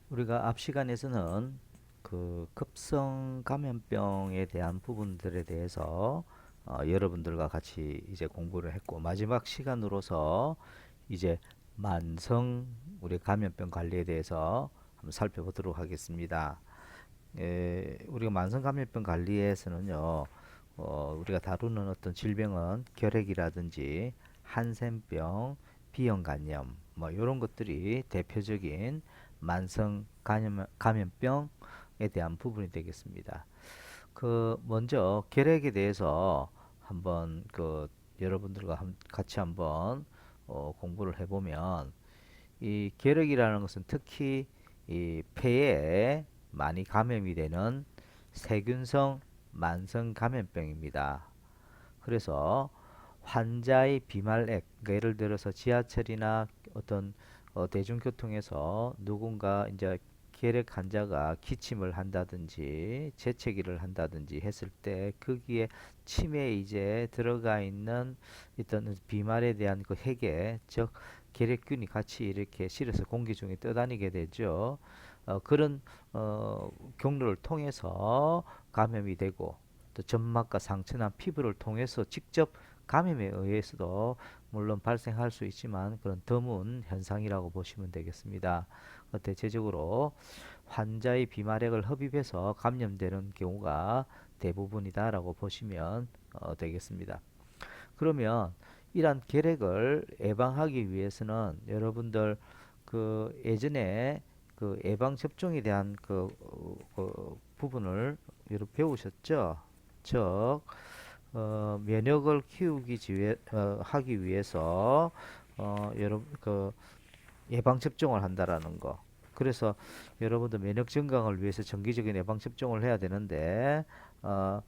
우리가 앞 시간에서는 그 급성 감염병에 대한 부분들에 대해서 여러분들과 같이 이제 공부를 했고, 마지막 시간으로서 이제 만성 우리 감염병 관리에 대해서 한번 살펴보도록 하겠습니다. 우리가 만성 감염병 관리에서는요, 우리가 다루는 어떤 질병은 결핵이라든지 한센병, 비형 간염 뭐 이런 것들이 대표적인 만성 감염병에 대한 부분이 되겠습니다. 그 먼저 결핵에 대해서 한번 그 여러분들과 같이 한번 공부를 해보면, 이 결핵이라는 것은 특히 이 폐에 많이 감염이 되는 세균성 만성 감염병입니다. 그래서 환자의 비말액, 그러니까 예를 들어서 지하철이나 어떤 대중교통에서 누군가 이제 결핵 환자가 기침을 한다든지 재채기를 한다든지 했을 때 거기에 침에 이제 들어가 있는 어떤 비말에 대한 그 핵에, 즉 결핵균이 같이 이렇게 실에서 공기 중에 떠다니게 되죠. 그런 경로를 통해서 감염이 되고, 또 점막과 상처나 피부를 통해서 직접 감염에 의해서도 물론 발생할 수 있지만 그런 드문 현상이라고 보시면 되겠습니다. 대체적으로 환자의 비말액을 흡입해서 감염되는 경우가 대부분이다라고 보시면 되겠습니다. 그러면 이러한 결핵을 예방하기 위해서는 여러분들 그 예전에 그 예방 접종에 대한 그 부분을 여러 배우셨죠? 즉 면역을 하기 위해서 여러분 그 예방 접종을 한다라는 거. 그래서 여러분들 면역 증강을 위해서 정기적인 예방 접종을 해야 되는데, 어,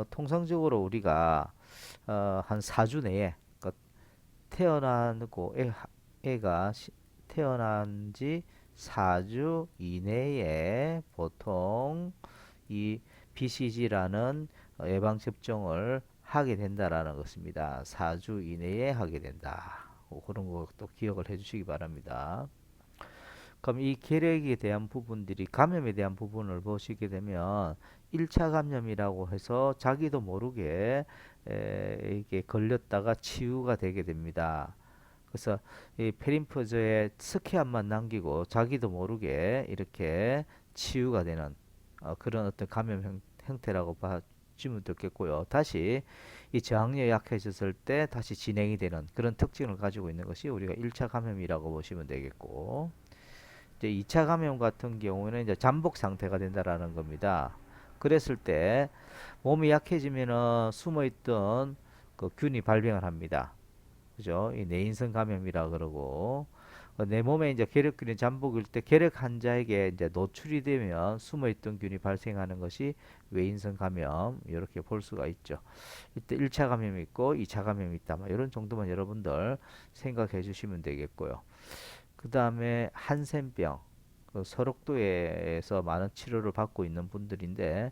통상적으로 우리가 한 4주 내에, 그러니까 태어나고 애가 태어난 지 4주 이내에 보통 이 BCG라는 예방 접종을 하게 된다라는 것입니다. 4주 이내에 하게 된다. 그런 것도 기억을 해주시기 바랍니다. 그럼 이 계력에 대한 부분들이, 감염에 대한 부분을 보시게 되면 1차 감염이라고 해서 자기도 모르게 이게 걸렸다가 치유가 되게 됩니다. 그래서 이 페림프저에 스키한만 남기고 자기도 모르게 이렇게 치유가 되는 그런 어떤 감염 형태라고 봐주면 좋겠고요. 다시 이 저항력이 약해졌을 때 다시 진행이 되는 그런 특징을 가지고 있는 것이 우리가 1차 감염이라고 보시면 되겠고, 이제 2차 감염 같은 경우는 이제 잠복 상태가 된다라는 겁니다. 그랬을 때 몸이 약해지면은 숨어있던 그 균이 발병을 합니다. 그죠? 이 내인성 감염이라 그러고, 내 몸에 이제 결핵균이 잠복일 때 결핵 환자에게 이제 노출이 되면 숨어있던 균이 발생하는 것이 외인성 감염, 이렇게 볼 수가 있죠. 이때 1차 감염이 있고 2차 감염이 있다. 뭐 이런 정도만 여러분들 생각해 주시면 되겠고요. 그 다음에 한센병, 그 서록도에서 많은 치료를 받고 있는 분들인데,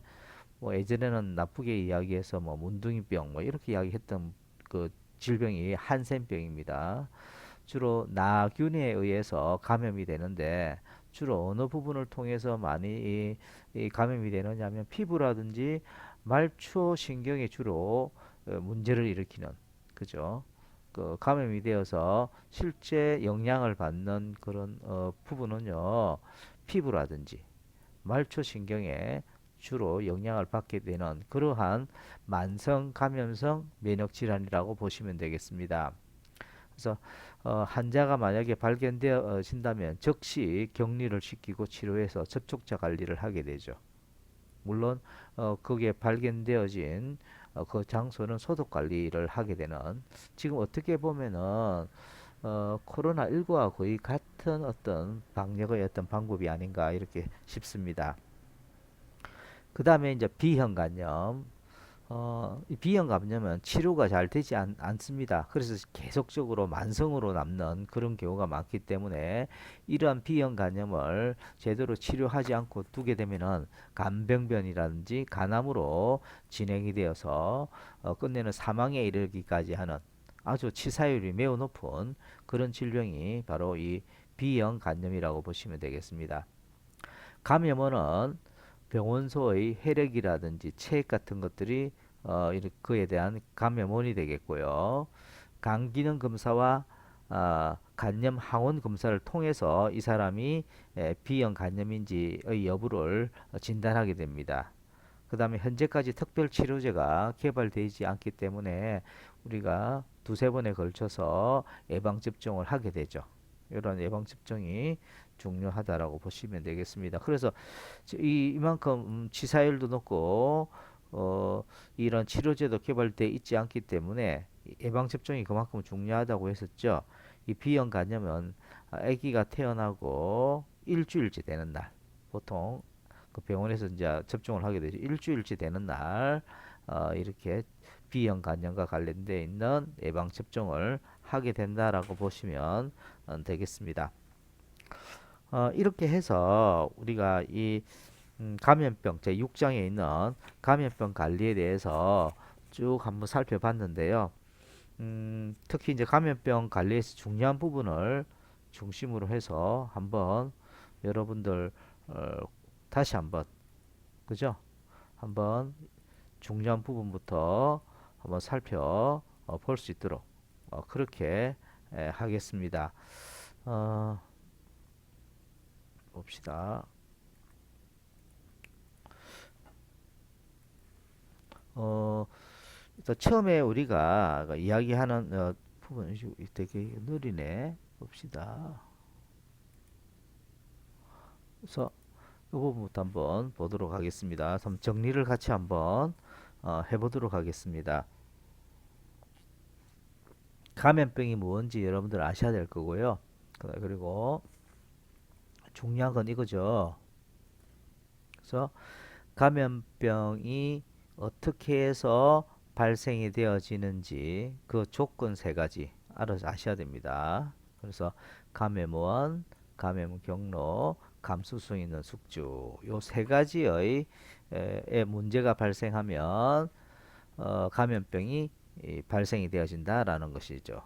뭐 예전에는 나쁘게 이야기해서 뭐 문둥이병 뭐 이렇게 이야기했던 그 질병이 한센병입니다. 주로 나균에 의해서 감염이 되는데, 주로 어느 부분을 통해서 많이 이 감염이 되느냐면 피부라든지 말초 신경에 주로 문제를 일으키는, 그죠? 그 감염이 되어서 실제 영향을 받는 그런 부분은요, 피부라든지 말초 신경에 주로 영향을 받게 되는 그러한 만성 감염성 면역 질환이라고 보시면 되겠습니다. 그래서 환자가 만약에 발견되어진다면 즉시 격리를 시키고 치료해서 접촉자 관리를 하게 되죠. 물론 거기에 발견되어진 그 장소는 소독 관리를 하게 되는, 지금 어떻게 보면은 코로나19와 거의 같은 어떤 방역의 어떤 방법이 아닌가 이렇게 싶습니다. 그 다음에 이제 비형 간염. 이 비형 감염은 치료가 잘 되지 않습니다. 그래서 계속적으로 만성으로 남는 그런 경우가 많기 때문에 이러한 비형 간염을 제대로 치료하지 않고 두게 되면은 간병변이라든지 간암으로 진행이 되어서 끝내는 사망에 이르기까지 하는 아주 치사율이 매우 높은 그런 질병이 바로 이 비형 간염이라고 보시면 되겠습니다. 감염원은 병원소의 혈액이라든지 체액 같은 것들이 그에 대한 감염원이 되겠고요. 간기능 검사와 간염 항원 검사를 통해서 이 사람이 B형 간염인지의 여부를 진단하게 됩니다. 그 다음에 현재까지 특별 치료제가 개발되지 않기 때문에 우리가 두세 번에 걸쳐서 예방접종을 하게 되죠. 이런 예방접종이 중요하다라고 보시면 되겠습니다. 그래서 이만큼 치사율도 높고 이런 치료제도 개발되어 있지 않기 때문에 예방접종이 그만큼 중요하다고 했었죠. 이 B형 간염은 아기가 태어나고 일주일째 되는 날, 보통 그 병원에서 이제 접종을 하게 되죠. 일주일째 되는 날 이렇게 B형 간염과 관련되어 있는 예방 접종을 하게 된다라고 보시면 되겠습니다. 이렇게 해서 우리가 이 감염병 제 6장에 있는 감염병 관리에 대해서 쭉 한번 살펴봤는데요. 특히 이제 감염병 관리에서 중요한 부분을 중심으로 해서 한번 여러분들 어, 다시 한번 그죠? 한번 중요한 부분부터 한번 살펴 볼 수 있도록 그렇게 하겠습니다. 어, 봅시다. 어, 일단 처음에 우리가 이야기하는 부분이 되게 느리네. 봅시다. 그래서 이 부분부터 한번 보도록 하겠습니다. 그럼 정리를 같이 한번 해보도록 하겠습니다. 감염병이 뭔지 여러분들 아셔야 될 거고요. 그리고 중요한 건 이거죠. 그래서 감염병이 어떻게 해서 발생이 되어지는지 그 조건 세 가지 알아서 아셔야 됩니다. 그래서 감염원, 감염 경로, 감수성 있는 숙주 요 세 가지의 문제가 발생하면 감염병이 발생이 되어진다라는 것이죠.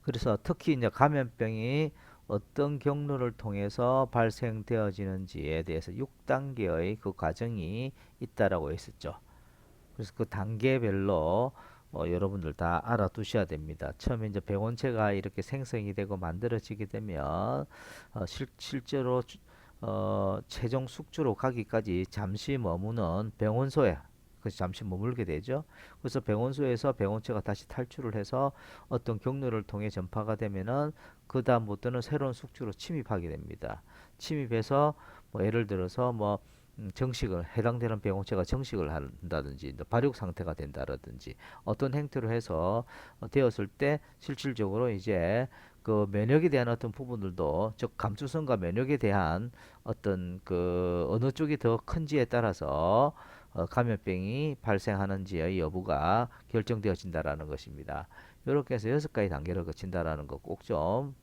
그래서 특히 이제 감염병이 어떤 경로를 통해서 발생되어지는지에 대해서 6단계의 그 과정이 있다라고 했었죠. 그래서 그 단계별로 여러분들 다 알아두셔야 됩니다. 처음에 이제 병원체가 이렇게 생성이 되고 만들어지게 되면 실제로 최종 숙주로 가기까지 잠시 머무는 병원소에 그 잠시 머물게 되죠. 그래서 병원소에서 병원체가 다시 탈출을 해서 어떤 경로를 통해 전파가 되면은 그 다음부터는 새로운 숙주로 침입하게 됩니다. 침입해서 뭐 예를 들어서 뭐 정식을 해당되는 병원체가 정식을 한다든지 발육 상태가 된다라든지 어떤 행태로 해서 되었을 때 실질적으로 이제 그 면역에 대한 어떤 부분들도 즉 감수성과 면역에 대한 어떤 그 어느 쪽이 더 큰지에 따라서 감염병이 발생하는지의 여부가 결정되어진다라는 것입니다. 이렇게 해서 6가지 단계를 거친다라는 거 꼭 좀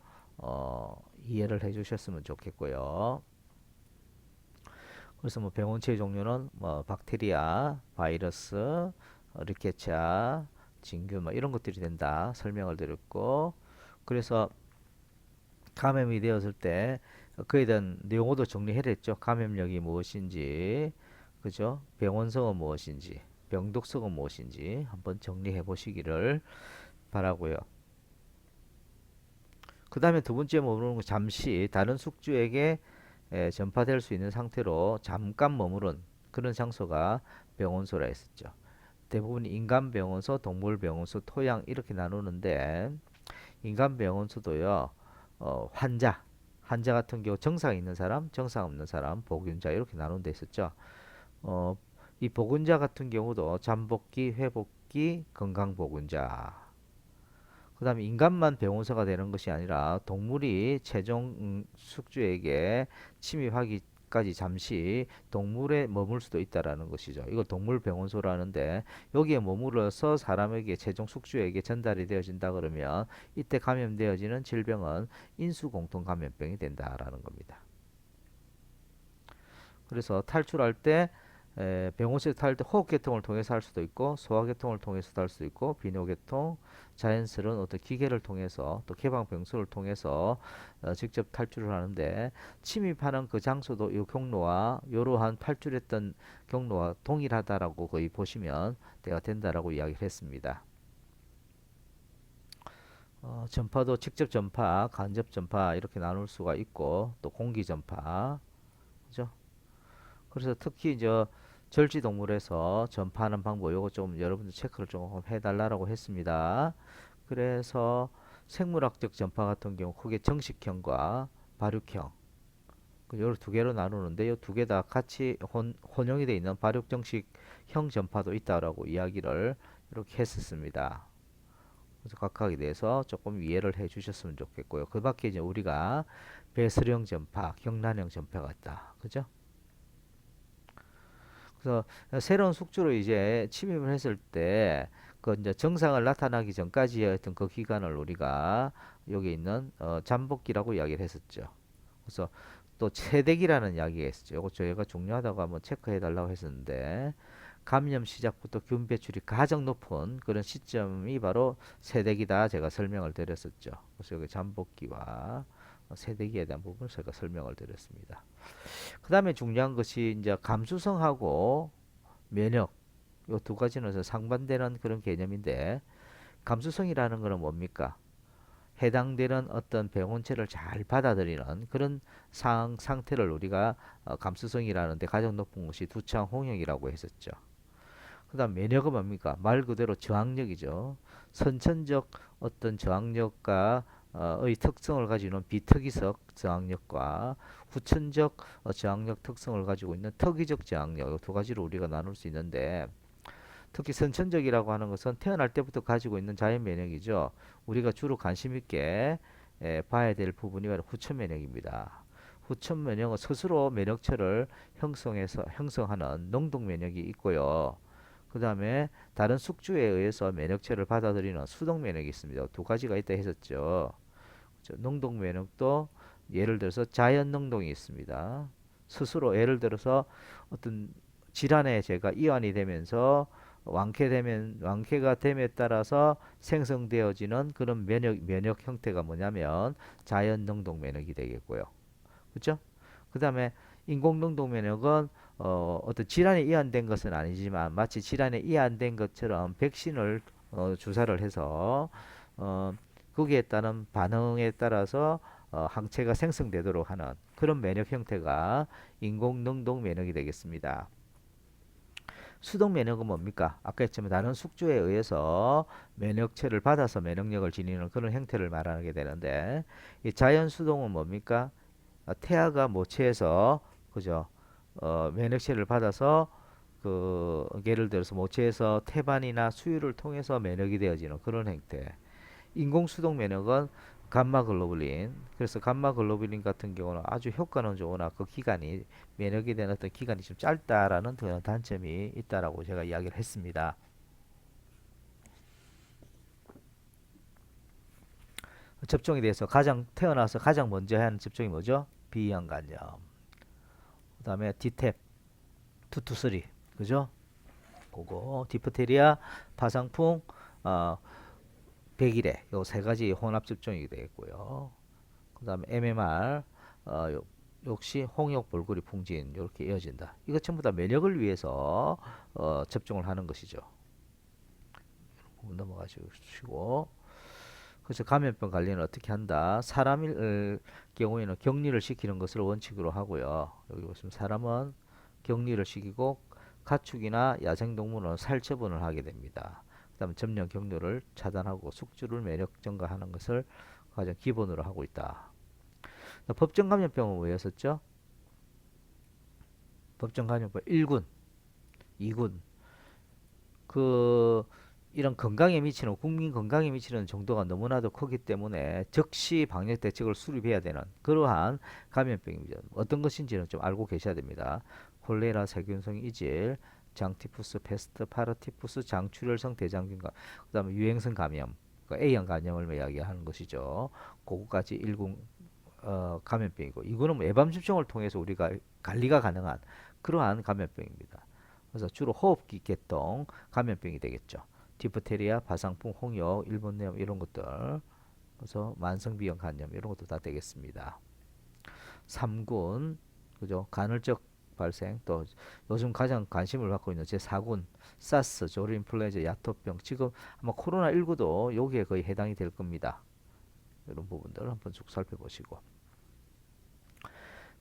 이해를 해 주셨으면 좋겠고요. 그래서 뭐 병원체의 종류는 뭐 박테리아, 바이러스, 리케차, 진균 뭐 이런 것들이 된다 설명을 드렸고 그래서 감염이 되었을 때 그에 대한 용어도 정리해냈죠. 감염력이 무엇인지, 그죠? 병원성은 무엇인지, 병독성은 무엇인지 한번 정리해 보시기를 바라고요. 그 다음에 두 번째 머무르는 거 잠시 다른 숙주에게 전파될 수 있는 상태로 잠깐 머무른 그런 장소가 병원소라 했었죠. 대부분 인간 병원소, 동물 병원소, 토양 이렇게 나누는데 인간 병원소도요. 환자 같은 경우 정상 있는 사람, 정상 없는 사람, 보균자 이렇게 나눈 데 있었죠. 어, 이 보균자 같은 경우도 잠복기, 회복기, 건강보균자. 그 다음에 인간만 병원서가 되는 것이 아니라 동물이 최종 숙주에게 침입하기까지 잠시 동물에 머물 수도 있다라는 것이죠. 이걸 동물 병원소로 하는데 여기에 머물러서 사람에게 최종 숙주에게 전달이 되어진다 그러면 이때 감염되어지는 질병은 인수공통 감염병이 된다라는 겁니다. 그래서 탈출할 때 병원에서 탈 때 호흡계통을 통해서 할 수도 있고 소화계통을 통해서 탈 수도 있고 비뇨계통, 자연스러운 어떤 기계를 통해서 또 개방병수를 통해서 직접 탈출을 하는데 침입하는 그 장소도 이 경로와 이러한 탈출했던 경로와 동일하다라고 거의 보시면 돼야 된다라고 이야기를 했습니다. 전파도 직접 전파, 간접 전파 이렇게 나눌 수가 있고 또 공기 전파, 그죠? 그래서 특히 이제 절지동물에서 전파하는 방법 요거 좀 여러분들 체크를 좀 해달라고 했습니다. 그래서 생물학적 전파 같은 경우 크게 정식형과 발육형 요두 개로 나누는데 요 두 개 다 같이 혼용이 되어 있는 발육 정식형 전파도 있다라고 이야기를 이렇게 했었습니다. 그래서 각각에 대해서 조금 이해를 해 주셨으면 좋겠고요. 그 밖에 이제 우리가 배설형 전파, 경란형 전파가 있다. 그죠? 그래서 새로운 숙주로 이제 침입을 했을 때 그 이제 증상을 나타나기 전까지의 어떤 그 기간을 우리가 여기 있는 잠복기라고 이야기를 했었죠. 그래서 또 체대기라는 이야기가 있었죠. 이거 저희가 중요하다고 한번 체크해 달라고 했었는데 감염 시작부터 균 배출이 가장 높은 그런 시점이 바로 세대기다 제가 설명을 드렸었죠. 그래서 여기 잠복기와 세대기에 대한 부분을 제가 설명을 드렸습니다. 그 다음에 중요한 것이 이제 감수성하고 면역 요 두 가지는 상반되는 그런 개념인데 감수성이라는 것은 뭡니까? 해당되는 어떤 병원체를 잘 받아들이는 그런 상태를 우리가 감수성이라는데 가장 높은 것이 두창 홍역이라고 했었죠. 그 다음 면역은 뭡니까? 말 그대로 저항력이죠. 선천적 어떤 저항력과 의 특성을 가지고 있는 비특이적 저항력과 후천적 저항력 특성을 가지고 있는 특이적 저항력 두 가지로 우리가 나눌 수 있는데 특히 선천적이라고 하는 것은 태어날 때부터 가지고 있는 자연 면역이죠. 우리가 주로 관심 있게 봐야 될 부분이 바로 후천 면역입니다. 후천 면역은 스스로 면역체를 형성하는 농동 면역이 있고요. 그 다음에 다른 숙주에 의해서 면역체를 받아들이는 수동 면역이 있습니다. 두 가지가 있다 했었죠. 농동 면역도 예를 들어서 자연 농동이 있습니다. 스스로 예를 들어서 어떤 질환에 제가 이완이 되면서 완쾌가 됨에 따라서 생성되어지는 그런 면역 형태가 뭐냐면 자연 능동 면역이 되겠고요. 그렇죠? 그다음에 인공 능동 면역은 어떤 질환에 이완된 것은 아니지만 마치 질환에 이완된 것처럼 백신을 주사를 해서 어, 거기에 따른 반응에 따라서 항체가 생성되도록 하는 그런 면역 형태가 인공 능동 면역이 되겠습니다. 수동 면역은 뭡니까? 아까 했지만 다른 숙주에 의해서 면역체를 받아서 면역력을 지니는 그런 형태를 말하게 되는데 이 자연 수동은 뭡니까? 태아가 모체에서 그죠? 면역체를 받아서 그 예를 들어서 모체에서 태반이나 수유를 통해서 면역이 되어지는 그런 형태. 인공수동 면역은 감마글로불린. 그래서 감마글로불린 같은 경우는 아주 효과는 좋으나 그 기간이 면역이 되는 어떤 기간이 좀 짧다라는 그런 단점이 있다라고 제가 이야기를 했습니다. 접종에 대해서 태어나서 가장 먼저 해야 하는 접종이 뭐죠? 비형 간염. 그다음에 디탭, 투투쓰리, 그죠? 그거 디프테리아, 파상풍, 백일해 요 세 가지 혼합 접종이 되겠고요. 그다음에 MMR 역시 홍역, 볼거리, 풍진 이렇게 이어진다. 이거 전부 다 면역을 위해서 접종을 하는 것이죠. 넘어가시고 그래서 감염병 관리는 어떻게 한다? 사람일 경우에는 격리를 시키는 것을 원칙으로 하고요. 여기 보시면 사람은 격리를 시키고 가축이나 야생동물은 살처분을 하게 됩니다. 그다음에 점령 경로를 차단하고 숙주를 면역 증가하는 것을 가장 기본으로 하고 있다. 법정 감염병은 뭐였었죠? 법정 감염병 1군, 2군. 그 이런 건강에 미치는 국민 건강에 미치는 정도가 너무나도 크기 때문에 즉시 방역 대책을 수립해야 되는 그러한 감염병입니다. 어떤 것인지는 좀 알고 계셔야 됩니다. 콜레라, 세균성 이질, 장티푸스, 페스트, 파라티푸스, 장출혈성 대장균감, 그다음에 유행성 감염, A형 감염을 이야기하는 것이죠. 그거까지 일군 감염병이고 이거는 뭐 예방 접종을 통해서 우리가 관리가 가능한 그러한 감염병입니다. 그래서 주로 호흡기 계통 감염병이 되겠죠. 디프테리아, 파상풍, 홍역, 일본염 이런 것들. 그래서 만성비형 간염 이런 것도 다 되겠습니다. 3군, 그죠? 간헐적 발생, 또 요즘 가장 관심을 갖고 있는 제4군, 사스, 조류인플루엔자, 야토병, 지금 아마 코로나19도 여기에 거의 해당이 될 겁니다. 이런 부분들 한번 쭉 살펴보시고.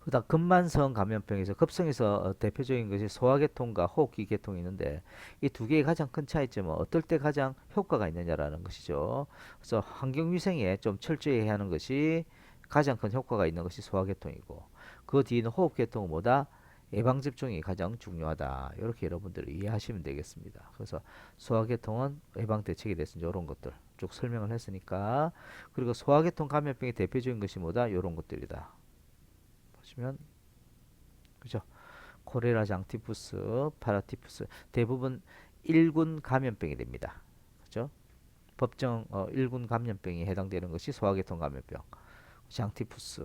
그다음 급만성 감염병에서 급성에서 대표적인 것이 소화계통과 호흡기 계통이 있는데 이 두 개의 가장 큰 차이점은 어떨 때 가장 효과가 있느냐라는 것이죠. 그래서 환경위생에 좀 철저히 해야 하는 것이 가장 큰 효과가 있는 것이 소화계통이고 그 뒤는 호흡계통은 뭐다? 예방접종이 가장 중요하다. 이렇게 여러분들이 이해하시면 되겠습니다. 그래서 소화계통은 예방대책에 대해서 이런 것들 쭉 설명을 했으니까 그리고 소화계통 감염병의 대표적인 것이 뭐다? 이런 것들이다. 보시면 그죠? 코레라 장티푸스, 파라티푸스 대부분 1군 감염병이 됩니다. 그죠? 법정 1군 감염병이 해당되는 것이 소화계통 감염병. 장티푸스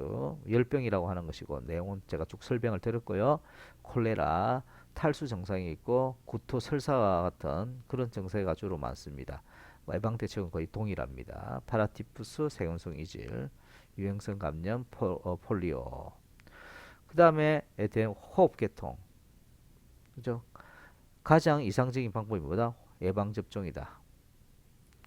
열병이라고 하는 것이고 내용은 제가 쭉 설명을 드렸고요. 콜레라 탈수 증상이 있고 구토 설사와 같은 그런 증세가 주로 많습니다. 예방 대책은 거의 동일합니다. 파라티푸스 세균성 이질, 유행성 감염, 폴리오. 그 다음에 대한 호흡계통. 그죠? 가장 이상적인 방법이 뭐다? 예방접종이다.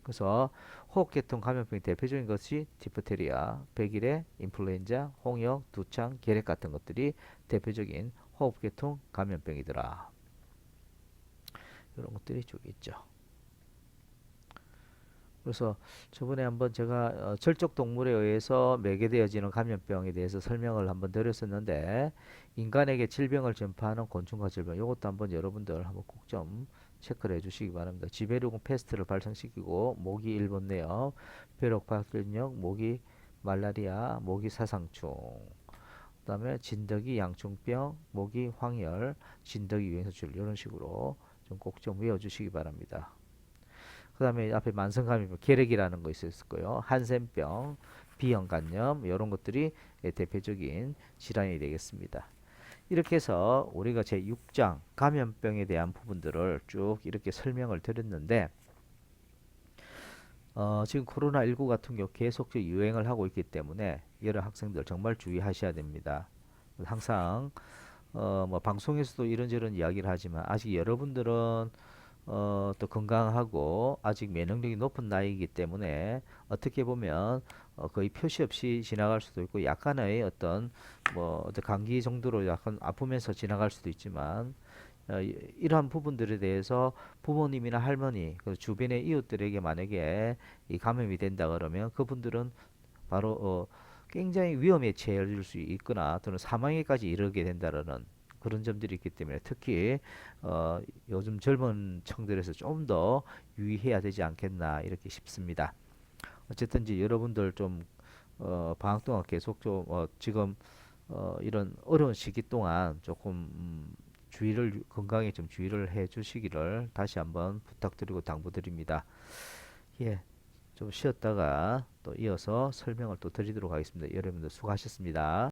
그래서 호흡계통 감염병의 대표적인 것이 디프테리아, 백일의 인플루엔자, 홍역, 두창, 계렉 같은 것들이 대표적인 호흡계통 감염병이더라. 이런 것들이 쭉 있죠. 그래서 저번에 한번 제가 절적 동물에 의해서 매개되어지는 감염병에 대해서 설명을 한번 드렸었는데 인간에게 질병을 전파하는 곤충과 질병 이것도 한번 여러분들 한번 꼭 좀 체크를 해주시기 바랍니다. 지베르군 패스트를 발생시키고 모기 일본내염, 벼룩박근염, 모기 말라리아, 모기 사상충, 그다음에 진드기 양충병, 모기 황열, 진드기 유행소출 이런 식으로 좀 꼭 좀 외워주시기 바랍니다. 그 다음에 앞에 만성감염병, 계렉이라는 거 있었을 거예요. 한센병, 비형간염 이런 것들이 대표적인 질환이 되겠습니다. 이렇게 해서 우리가 제6장 감염병에 대한 부분들을 쭉 이렇게 설명을 드렸는데 지금 코로나19 같은 경우 계속 유행을 하고 있기 때문에 여러 학생들 정말 주의하셔야 됩니다. 항상 뭐 방송에서도 이런저런 이야기를 하지만 아직 여러분들은 또 건강하고 아직 면역력이 높은 나이이기 때문에 어떻게 보면 거의 표시 없이 지나갈 수도 있고 약간의 어떤 뭐 어떤 감기 정도로 약간 아프면서 지나갈 수도 있지만 이러한 부분들에 대해서 부모님이나 할머니 그 주변의 이웃들에게 만약에 이 감염이 된다 그러면 그분들은 바로 굉장히 위험에 처해질 수 있거나 또는 사망에까지 이르게 된다라는 그런 점들이 있기 때문에 특히 요즘 젊은 층들에서 좀 더 유의해야 되지 않겠나 이렇게 싶습니다. 어쨌든 이제 여러분들 좀 방학 동안 계속 좀 지금 이런 어려운 시기 동안 조금 주의를 건강에 좀 주의를 해 주시기를 다시 한번 부탁드리고 당부드립니다. 예, 좀 쉬었다가 또 이어서 설명을 또 드리도록 하겠습니다. 여러분들 수고하셨습니다.